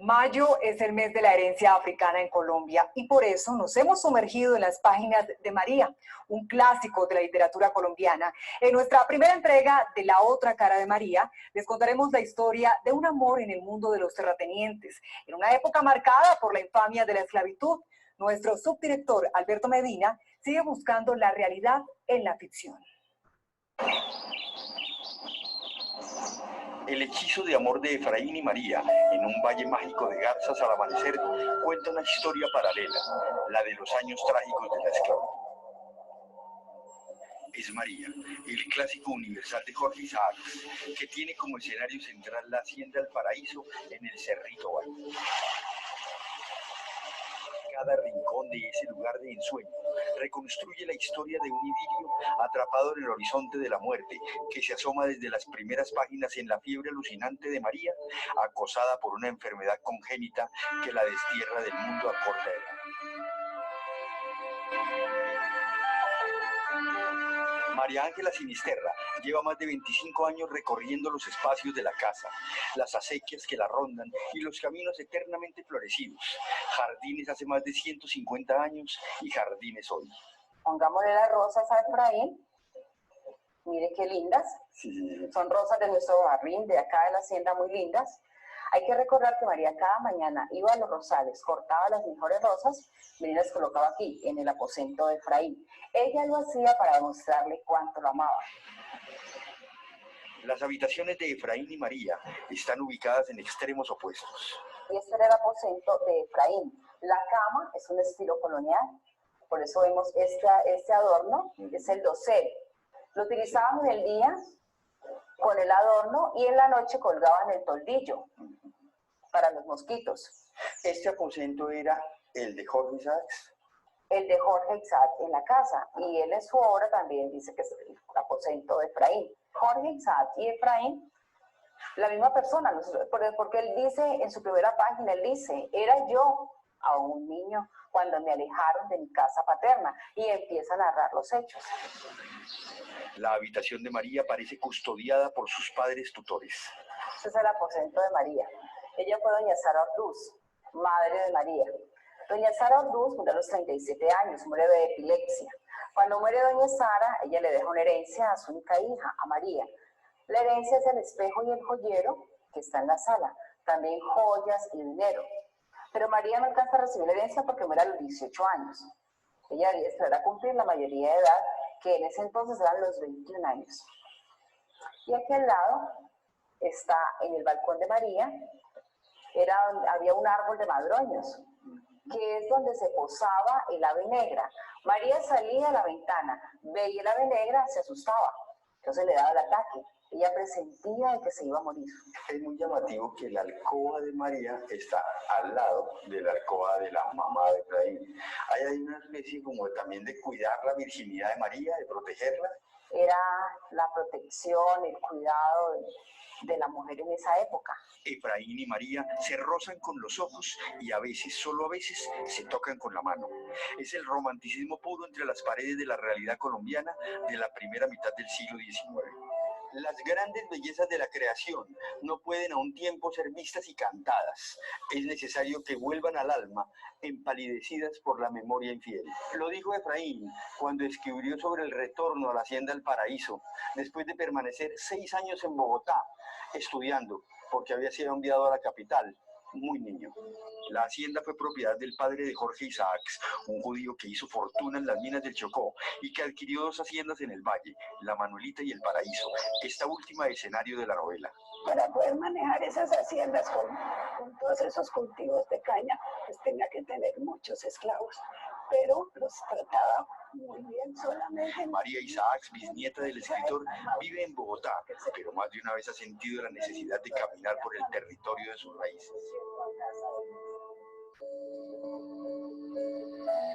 Mayo es el mes de la herencia africana en Colombia y por eso nos hemos sumergido en las páginas de María, un clásico de la literatura colombiana. En nuestra primera entrega de La otra cara de María, les contaremos la historia de un amor en el mundo de los terratenientes, en una época marcada por la infamia de la esclavitud. Nuestro subdirector, Alberto Medina, sigue buscando la realidad en la ficción. El hechizo de amor de Efraín y María, en un valle mágico de garzas al amanecer, cuenta una historia paralela, la de los años trágicos de la esclavitud. Es María, el clásico universal de Jorge Isaacs, que tiene como escenario central la hacienda El Paraíso en el Cerrito Valle. Cada rincón de ese lugar de ensueño reconstruye la historia de un idilio atrapado en el horizonte de la muerte, que se asoma desde las primeras páginas en la fiebre alucinante de María, acosada por una enfermedad congénita que la destierra del mundo a corta edad. María Ángela Sinisterra lleva más de 25 años recorriendo los espacios de la casa, las acequias que la rondan y los caminos eternamente florecidos. Jardines hace más de 150 años y jardines hoy. Pongámosle las rosas a Efraín. Mire qué lindas. Sí. Son rosas de nuestro jardín, de acá de la hacienda, muy lindas. Hay que recordar que María cada mañana iba a los rosales, cortaba las mejores rosas y las colocaba aquí, en el aposento de Efraín. Ella lo hacía para demostrarle cuánto lo amaba. Las habitaciones de Efraín y María están ubicadas en extremos opuestos. Y este era el aposento de Efraín. La cama es un estilo colonial, por eso vemos este adorno, es el dosel. Lo utilizaban en el día con el adorno y en la noche colgaban el toldillo para los mosquitos. Este aposento era el de Jorge Isaacs. El de Jorge Isaacs en la casa, y él en su obra también dice que es el aposento de Efraín. Jorge Isaacs y Efraín, la misma persona, porque él dice en su primera página, él dice, era yo a un niño cuando me alejaron de mi casa paterna, y empieza a narrar los hechos. La habitación de María parece custodiada por sus padres tutores. Este es el aposento de María. Ella fue doña Sara Orduz, madre de María. Doña Sara Orduz murió a los 37 años, muere de epilepsia. Cuando muere doña Sara, ella le deja una herencia a su única hija, a María. La herencia es el espejo y el joyero que está en la sala, también joyas y dinero. Pero María no alcanza a recibir la herencia porque muere a los 18 años. Ella debía esperar a cumplir la mayoría de edad, que en ese entonces eran los 21 años. Y aquí al lado está, en el balcón de María, había un árbol de madroños, que es donde se posaba el ave negra. María salía a la ventana, veía el ave negra, se asustaba, entonces le daba el ataque. Ella presentía de que se iba a morir. Es muy llamativo que la alcoba de María está al lado de la alcoba de la mamá de Efraín. Hay una especie como también de cuidar la virginidad de María, de protegerla. Era la protección, el cuidado de la mujer en esa época. Efraín y María se rozan con los ojos y a veces, solo a veces, se tocan con la mano. Es el romanticismo puro entre las paredes de la realidad colombiana de la primera mitad del siglo XIX. Las grandes bellezas de la creación no pueden a un tiempo ser vistas y cantadas. Es necesario que vuelvan al alma, empalidecidas por la memoria infiel. Lo dijo Efraín cuando escribió sobre el retorno a la hacienda El Paraíso, después de permanecer 6 años en Bogotá, estudiando, porque había sido enviado a la capital, muy niño. La hacienda fue propiedad del padre de Jorge Isaacs, un judío que hizo fortuna en las minas del Chocó y que adquirió 2 haciendas en el valle, La Manuelita y El Paraíso, esta última escenario de la novela. Para poder manejar esas haciendas con todos esos cultivos de caña, pues tenía que tener muchos esclavos, pero los trataba muy bien solamente. María Isaacs, bisnieta del escritor, vive en Bogotá, pero más de una vez ha sentido la necesidad de caminar por el territorio de sus raíces.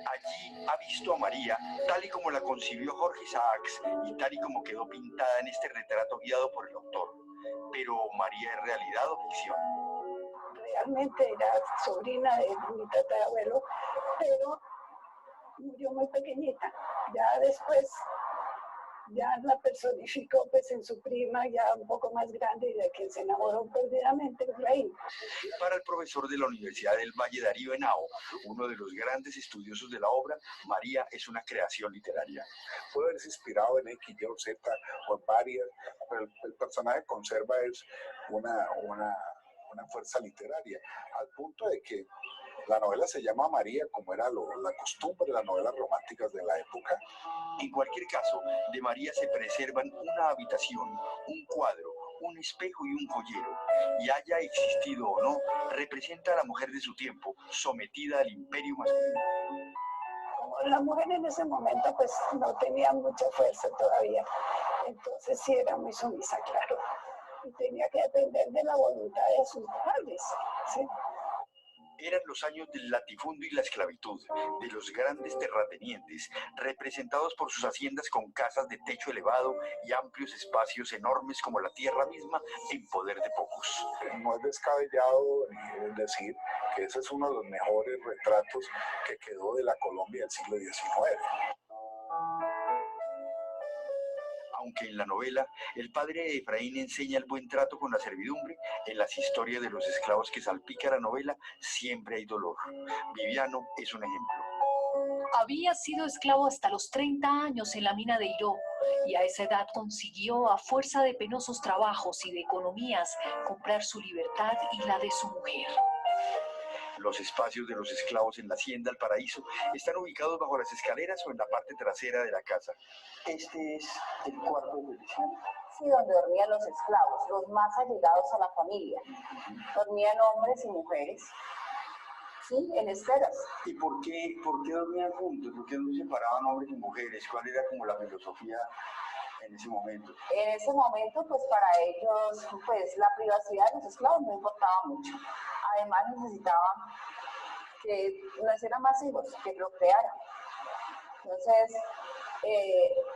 Allí ha visto a María tal y como la concibió Jorge Isaacs y tal y como quedó pintada en este retrato guiado por el autor. Pero ¿María es realidad o ficción? Realmente era sobrina de mi tatarabuelo, pero murió muy pequeñita. Ya después ya la personificó pues en su prima, ya un poco más grande, y de quien se enamoró perdidamente, Efraín. Para el profesor de la Universidad del Valle, Darío Henao, uno de los grandes estudiosos de la obra, María es una creación literaria. Puede haberse inspirado en X, Y o Z o en varias, pero el personaje conserva es una fuerza literaria, al punto de que la novela se llama María, como era la costumbre de las novelas románticas de la época. En cualquier caso, de María se preservan una habitación, un cuadro, un espejo y un joyero, y haya existido o no, representa a la mujer de su tiempo, sometida al imperio masculino. Como la mujer en ese momento pues no tenía mucha fuerza todavía, entonces sí era muy sumisa, claro, y tenía que depender de la voluntad de sus padres, ¿sí? Eran los años del latifundio y la esclavitud, de los grandes terratenientes, representados por sus haciendas con casas de techo elevado y amplios espacios enormes como la tierra misma en poder de pocos. No es descabellado decir que ese es uno de los mejores retratos que quedó de la Colombia del siglo XIX. Aunque en la novela el padre de Efraín enseña el buen trato con la servidumbre, en las historias de los esclavos que salpica la novela siempre hay dolor. Viviano es un ejemplo. Había sido esclavo hasta los 30 años en la mina de Iró y a esa edad consiguió, a fuerza de penosos trabajos y de economías, comprar su libertad y la de su mujer. Los espacios de los esclavos en la hacienda El Paraíso están ubicados bajo las escaleras o en la parte trasera de la casa. Este es el cuarto de Luciano. Sí, donde dormían los esclavos, los más allegados a la familia. Dormían hombres y mujeres, sí, en esteras. ¿Y por qué dormían juntos? ¿Por qué no separaban hombres y mujeres? ¿Cuál era como la filosofía en ese momento? En ese momento, pues para ellos, pues la privacidad de los esclavos no importaba mucho. Además necesitaban que nacieran más hijos, que procrearan. Entonces,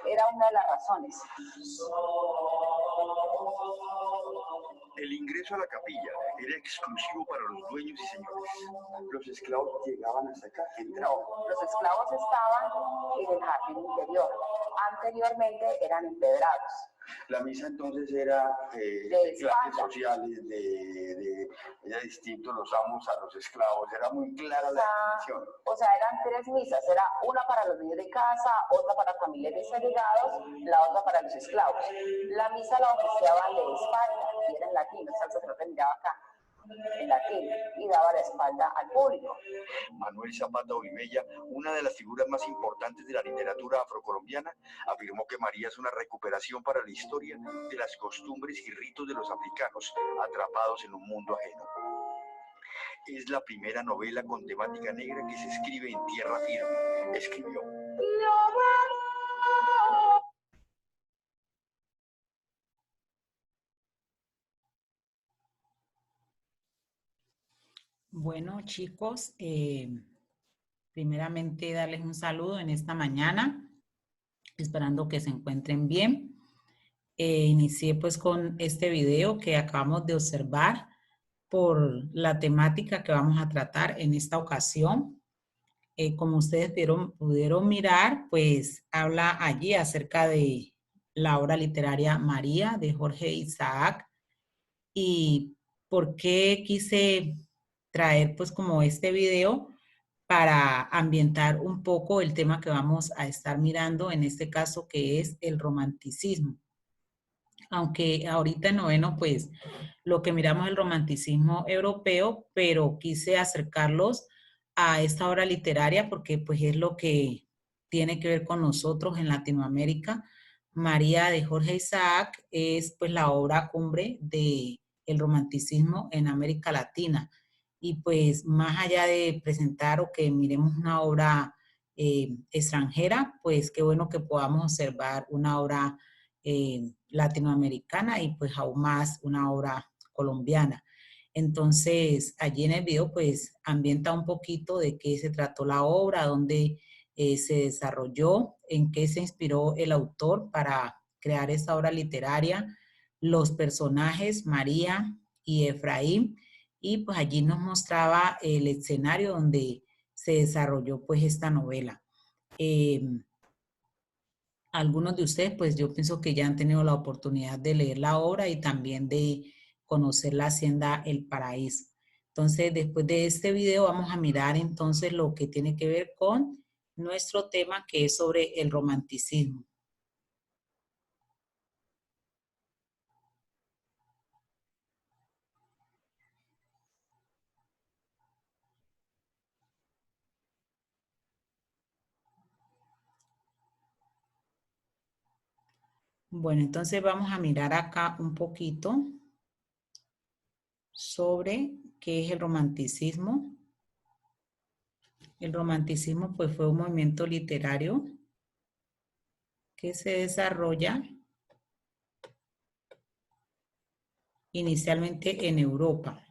era una de las razones. El ingreso a la capilla era exclusivo para los dueños y señores. Los esclavos llegaban hasta acá, entraban. Los esclavos estaban en el jardín interior. Anteriormente eran empedrados. La misa entonces era de clases sociales, era distinto los amos a los esclavos, era muy clara la distinción. O sea, eran 3 misas, era una para los niños de casa, otra para familiares allegados, la otra para los esclavos. La misa la oficiaban de espalda, y era en latín, o sea, el sacerdote miraba acá, en latín, y daba la espalda al público. Manuel Zapata Olivella, una de las figuras más importantes de la literatura afrocolombiana, afirmó que María es una recuperación para la historia de las costumbres y ritos de los africanos atrapados en un mundo ajeno. Es la primera novela con temática negra que se escribe en tierra firme. Escribió. Bueno, chicos, primeramente darles un saludo en esta mañana, esperando que se encuentren bien. Inicié pues con este video que acabamos de observar por la temática que vamos a tratar en esta ocasión. Como ustedes pudieron mirar, pues habla allí acerca de la obra literaria María de Jorge Isaac. Y por qué quise traer pues como este video para ambientar un poco el tema que vamos a estar mirando en este caso, que es el romanticismo. Aunque ahorita en noveno pues lo que miramos es el romanticismo europeo, pero quise acercarlos a esta obra literaria porque pues es lo que tiene que ver con nosotros en Latinoamérica. María de Jorge Isaac es pues la obra cumbre de el romanticismo en América Latina. Y pues más allá de presentar o que miremos una obra extranjera, pues qué bueno que podamos observar una obra latinoamericana y pues aún más una obra colombiana. Entonces, allí en el video pues ambienta un poquito de qué se trató la obra, dónde se desarrolló, en qué se inspiró el autor para crear esta obra literaria, los personajes María y Efraín, y pues allí nos mostraba el escenario donde se desarrolló pues esta novela. algunos de ustedes, pues yo pienso que ya han tenido la oportunidad de leer la obra y también de conocer la hacienda El Paraíso. Entonces, después de este video vamos a mirar entonces lo que tiene que ver con nuestro tema, que es sobre el romanticismo. Bueno, entonces vamos a mirar acá un poquito sobre qué es el romanticismo. El romanticismo pues fue un movimiento literario que se desarrolla inicialmente en Europa.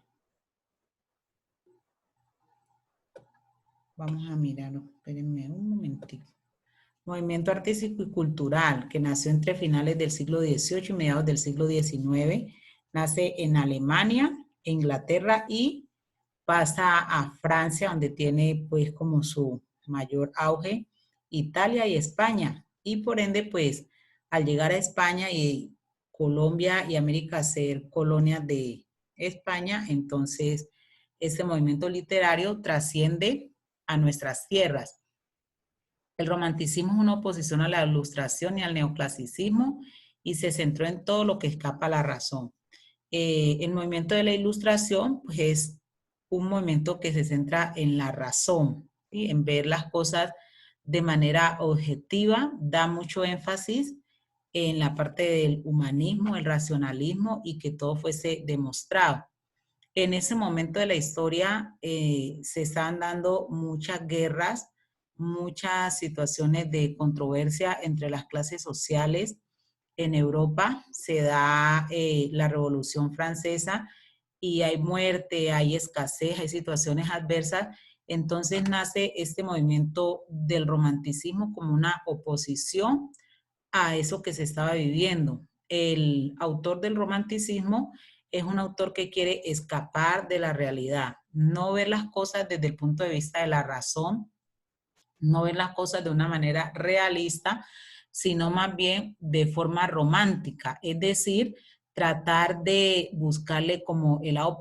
Vamos a mirar, espérenme un momentito. Movimiento artístico y cultural que nació entre finales del siglo XVIII y mediados del siglo XIX. Nace en Alemania, Inglaterra y pasa a Francia, donde tiene pues como su mayor auge, Italia y España. Y por ende pues al llegar a España y Colombia y América ser colonias de España, entonces este movimiento literario trasciende a nuestras tierras. El romanticismo es una oposición a la ilustración y al neoclasicismo y se centró en todo lo que escapa a la razón. El movimiento de la ilustración pues, es un movimiento que se centra en la razón, ¿sí? En ver las cosas de manera objetiva, da mucho énfasis en la parte del humanismo, el racionalismo y que todo fuese demostrado. En ese momento de la historia se están dando muchas guerras, muchas situaciones de controversia entre las clases sociales. En Europa se da la Revolución Francesa y hay muerte, hay escasez, hay situaciones adversas. Entonces nace este movimiento del romanticismo como una oposición a eso que se estaba viviendo. El autor del romanticismo es un autor que quiere escapar de la realidad, no ver las cosas desde el punto de vista de la razón, no ver las cosas de una manera realista, sino más bien de forma romántica, es decir, tratar de buscarle como el lado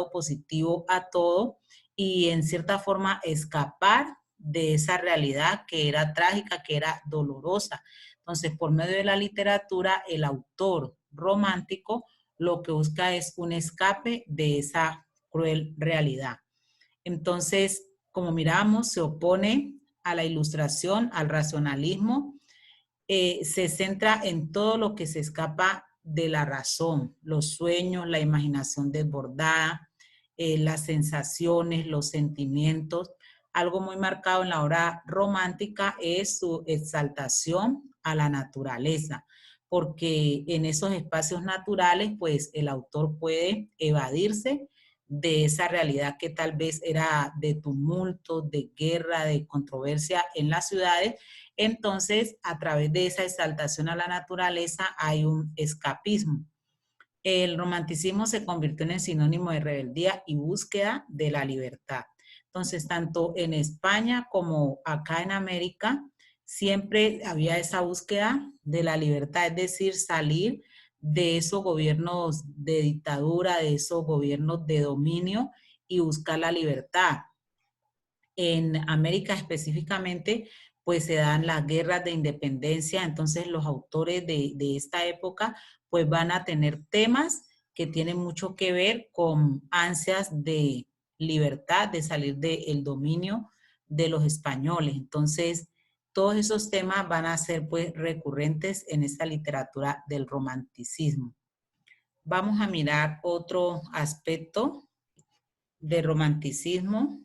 positivo a todo y en cierta forma escapar de esa realidad que era trágica, que era dolorosa. Entonces, por medio de la literatura, el autor romántico lo que busca es un escape de esa cruel realidad. Entonces, como miramos, se opone a la ilustración, al racionalismo, se centra en todo lo que se escapa de la razón, los sueños, la imaginación desbordada, las sensaciones, los sentimientos. Algo muy marcado en la obra romántica es su exaltación a la naturaleza, porque en esos espacios naturales, pues el autor puede evadirse de esa realidad que tal vez era de tumulto, de guerra, de controversia en las ciudades. Entonces, a través de esa exaltación a la naturaleza hay un escapismo. El romanticismo se convirtió en el sinónimo de rebeldía y búsqueda de la libertad. Entonces, tanto en España como acá en América, siempre había esa búsqueda de la libertad, es decir, salir de esos gobiernos de dictadura, de esos gobiernos de dominio y buscar la libertad. En América específicamente, pues se dan las guerras de independencia, entonces los autores de esta época pues van a tener temas que tienen mucho que ver con ansias de libertad, de salir del dominio de los españoles. Entonces, todos esos temas van a ser pues recurrentes en esta literatura del romanticismo. Vamos a mirar otro aspecto del romanticismo.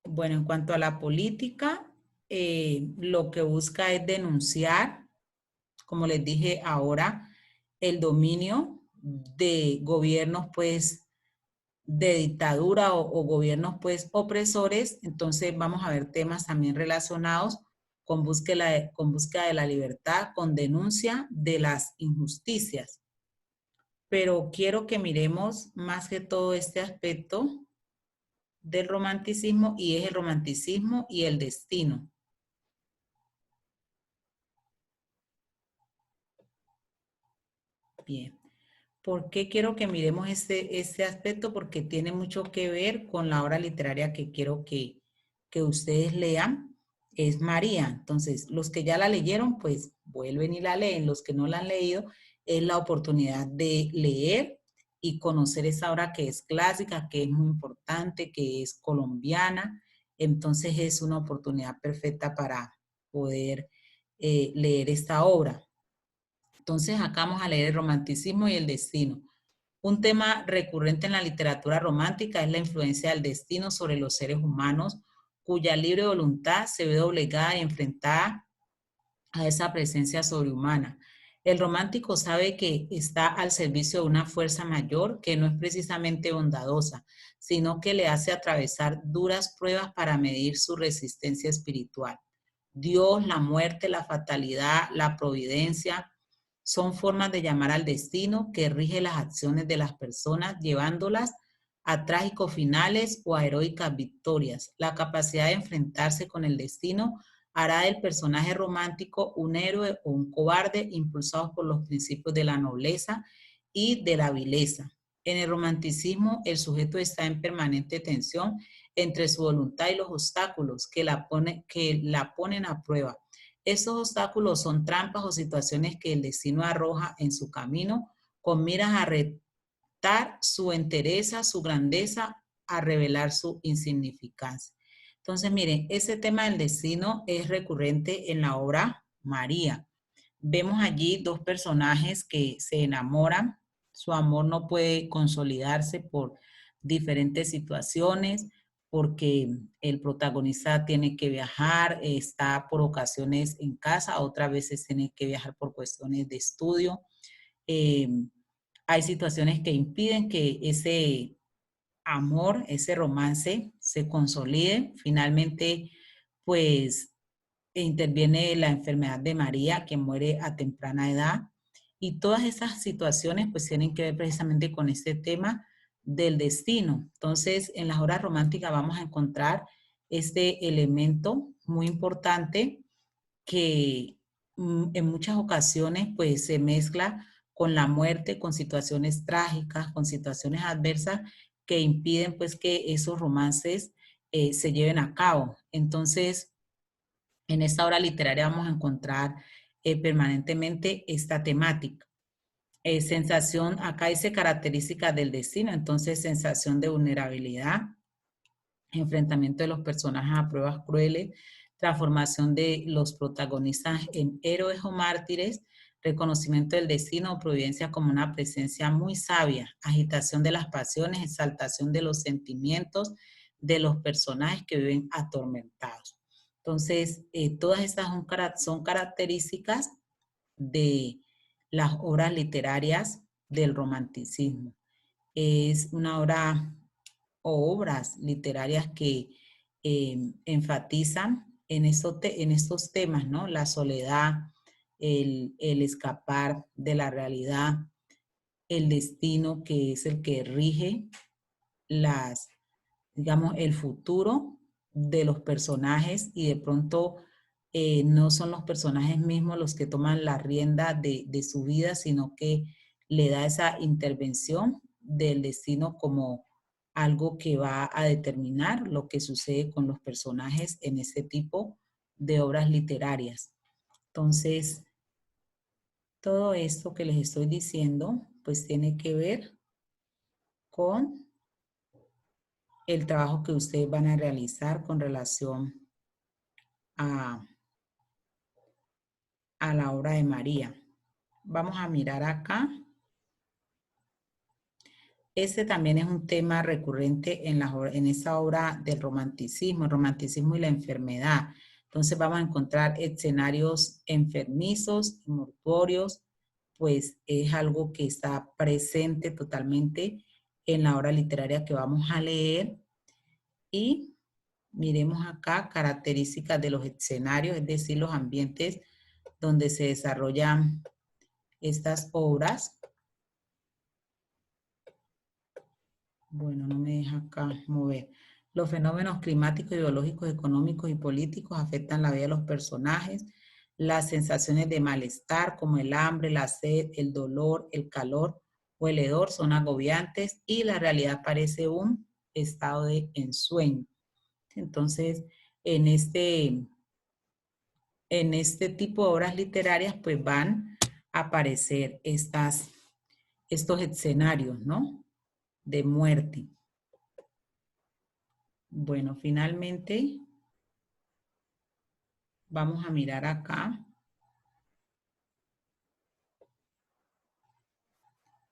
Bueno, en cuanto a la política, lo que busca es denunciar, como les dije ahora, el dominio de gobiernos, pues, de dictadura o gobiernos, pues, opresores. Entonces, vamos a ver temas también relacionados con búsqueda de la libertad, con denuncia de las injusticias. Pero quiero que miremos más que todo este aspecto del romanticismo y es el romanticismo y el destino. Bien. ¿Por qué quiero que miremos este aspecto? Porque tiene mucho que ver con la obra literaria que quiero que ustedes lean. Es María. Entonces, los que ya la leyeron, pues vuelven y la leen. Los que no la han leído, es la oportunidad de leer y conocer esa obra que es clásica, que es muy importante, que es colombiana. Entonces, es una oportunidad perfecta para poder leer esta obra. Entonces, acá vamos a leer el romanticismo y el destino. Un tema recurrente en la literatura romántica es la influencia del destino sobre los seres humanos, cuya libre voluntad se ve doblegada y enfrentada a esa presencia sobrehumana. El romántico sabe que está al servicio de una fuerza mayor que no es precisamente bondadosa, sino que le hace atravesar duras pruebas para medir su resistencia espiritual. Dios, la muerte, la fatalidad, la providencia, son formas de llamar al destino que rige las acciones de las personas, llevándolas a trágicos finales o a heroicas victorias. La capacidad de enfrentarse con el destino hará del personaje romántico un héroe o un cobarde impulsados por los principios de la nobleza y de la vileza. En el romanticismo, el sujeto está en permanente tensión entre su voluntad y los obstáculos que la ponen a prueba. Esos obstáculos son trampas o situaciones que el destino arroja en su camino con miras a retar su entereza, su grandeza, a revelar su insignificancia. Entonces, miren, ese tema del destino es recurrente en la obra María. Vemos allí dos personajes que se enamoran, su amor no puede consolidarse por diferentes situaciones, porque el protagonista tiene que viajar, está por ocasiones en casa, otras veces tiene que viajar por cuestiones de estudio. Hay situaciones que impiden que ese amor, ese romance se consolide. Finalmente, pues interviene la enfermedad de María, que muere a temprana edad. Y todas esas situaciones pues tienen que ver precisamente con este tema del destino. Entonces, en las obras románticas vamos a encontrar este elemento muy importante que en muchas ocasiones pues se mezcla con la muerte, con situaciones trágicas, con situaciones adversas que impiden pues que esos romances se lleven a cabo. Entonces, en esta obra literaria vamos a encontrar permanentemente esta temática. Sensación, acá dice características del destino, entonces sensación de vulnerabilidad, enfrentamiento de los personajes a pruebas crueles, transformación de los protagonistas en héroes o mártires, reconocimiento del destino o providencia como una presencia muy sabia, agitación de las pasiones, exaltación de los sentimientos de los personajes que viven atormentados. Entonces, todas estas son características de las obras literarias del romanticismo. Es una obra o obras literarias que enfatizan en estos temas, ¿no? La soledad, el escapar de la realidad, el destino que es el que rige digamos, el futuro de los personajes y de pronto no son los personajes mismos los que toman la rienda de su vida, sino que le da esa intervención del destino como algo que va a determinar lo que sucede con los personajes en ese tipo de obras literarias. Entonces, todo esto que les estoy diciendo, pues tiene que ver con el trabajo que ustedes van a realizar con relación a la obra de María. Vamos a mirar acá. Este también es un tema recurrente en esta obra del romanticismo, el romanticismo y la enfermedad. Entonces vamos a encontrar escenarios enfermizos y mortuorios, pues es algo que está presente totalmente en la obra literaria que vamos a leer. Y miremos acá características de los escenarios, es decir, los ambientes donde se desarrollan estas obras. Bueno, no me deja acá mover. Los fenómenos climáticos, biológicos, económicos y políticos afectan la vida de los personajes. Las sensaciones de malestar como el hambre, la sed, el dolor, el calor o el hedor son agobiantes y la realidad parece un estado de ensueño. Entonces, en este tipo de obras literarias, pues van a aparecer estos escenarios, ¿no? De muerte. Bueno, finalmente, vamos a mirar acá.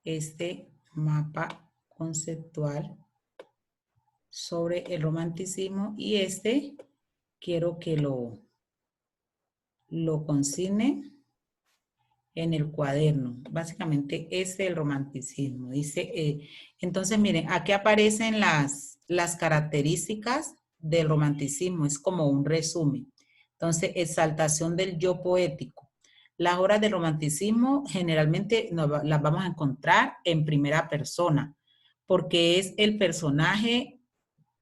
Este mapa conceptual sobre el romanticismo y quiero que lo consigne en el cuaderno. Básicamente es el romanticismo. Dice, entonces miren, aquí aparecen las características del romanticismo. Es como un resumen. Entonces, exaltación del yo poético. Las obras del romanticismo generalmente las vamos a encontrar en primera persona, porque es el personaje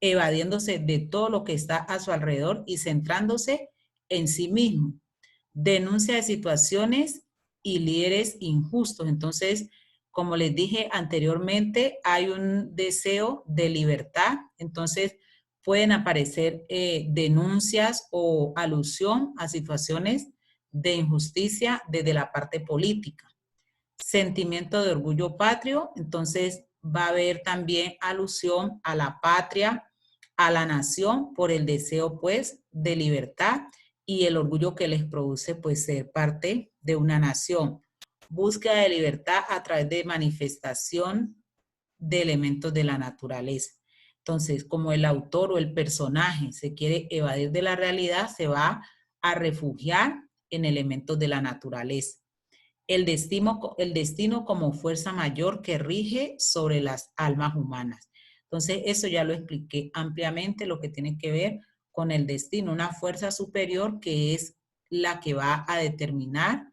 evadiéndose de todo lo que está a su alrededor y centrándose en sí mismo. Denuncia de situaciones y líderes injustos. Entonces, como les dije anteriormente, hay un deseo de libertad. Entonces, pueden aparecer denuncias o alusión a situaciones de injusticia desde la parte política. Sentimiento de orgullo patrio. Entonces, va a haber también alusión a la patria, a la nación, por el deseo, pues, de libertad y el orgullo que les produce, pues, ser parte de una nación. Búsqueda de libertad a través de manifestación de elementos de la naturaleza. Entonces, como el autor o el personaje se quiere evadir de la realidad, se va a refugiar en elementos de la naturaleza. El destino como fuerza mayor que rige sobre las almas humanas. Entonces, eso ya lo expliqué ampliamente, lo que tiene que ver con el destino, una fuerza superior que es la que va a determinar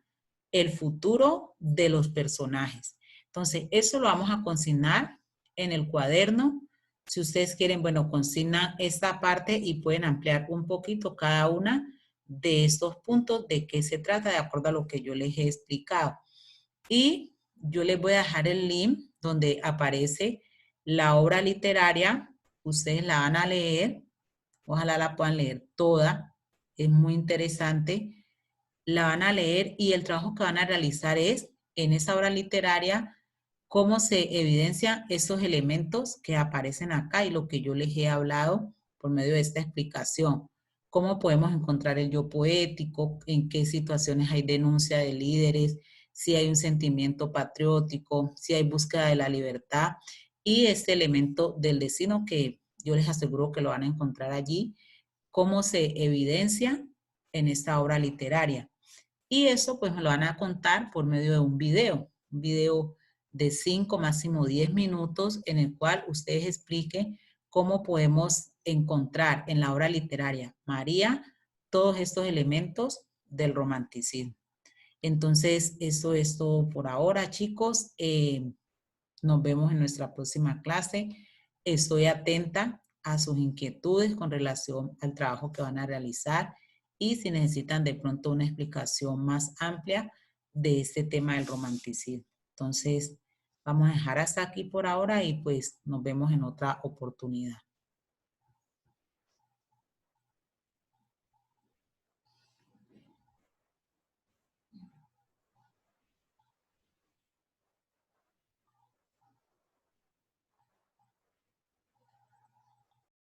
el futuro de los personajes. Entonces, eso lo vamos a consignar en el cuaderno. Si ustedes quieren, bueno, consignan esta parte y pueden ampliar un poquito cada una de estos puntos, de qué se trata, de acuerdo a lo que yo les he explicado. Y yo les voy a dejar el link donde aparece la obra literaria. Ustedes la van a leer, ojalá la puedan leer toda, es muy interesante. La van a leer y el trabajo que van a realizar es, en esa obra literaria, cómo se evidencian esos elementos que aparecen acá y lo que yo les he hablado por medio de esta explicación. Cómo podemos encontrar el yo poético, en qué situaciones hay denuncia de líderes, si hay un sentimiento patriótico, si hay búsqueda de la libertad y este elemento del destino que yo les aseguro que lo van a encontrar allí, cómo se evidencia en esta obra literaria. Y eso pues me lo van a contar por medio de un video de 5, máximo 10 minutos, en el cual ustedes expliquen cómo podemos encontrar en la obra literaria María todos estos elementos del romanticismo. Entonces, eso es todo por ahora, chicos. Nos vemos en nuestra próxima clase. Estoy atenta a sus inquietudes con relación al trabajo que van a realizar y si necesitan de pronto una explicación más amplia de este tema del romanticismo. Entonces, vamos a dejar hasta aquí por ahora y pues nos vemos en otra oportunidad.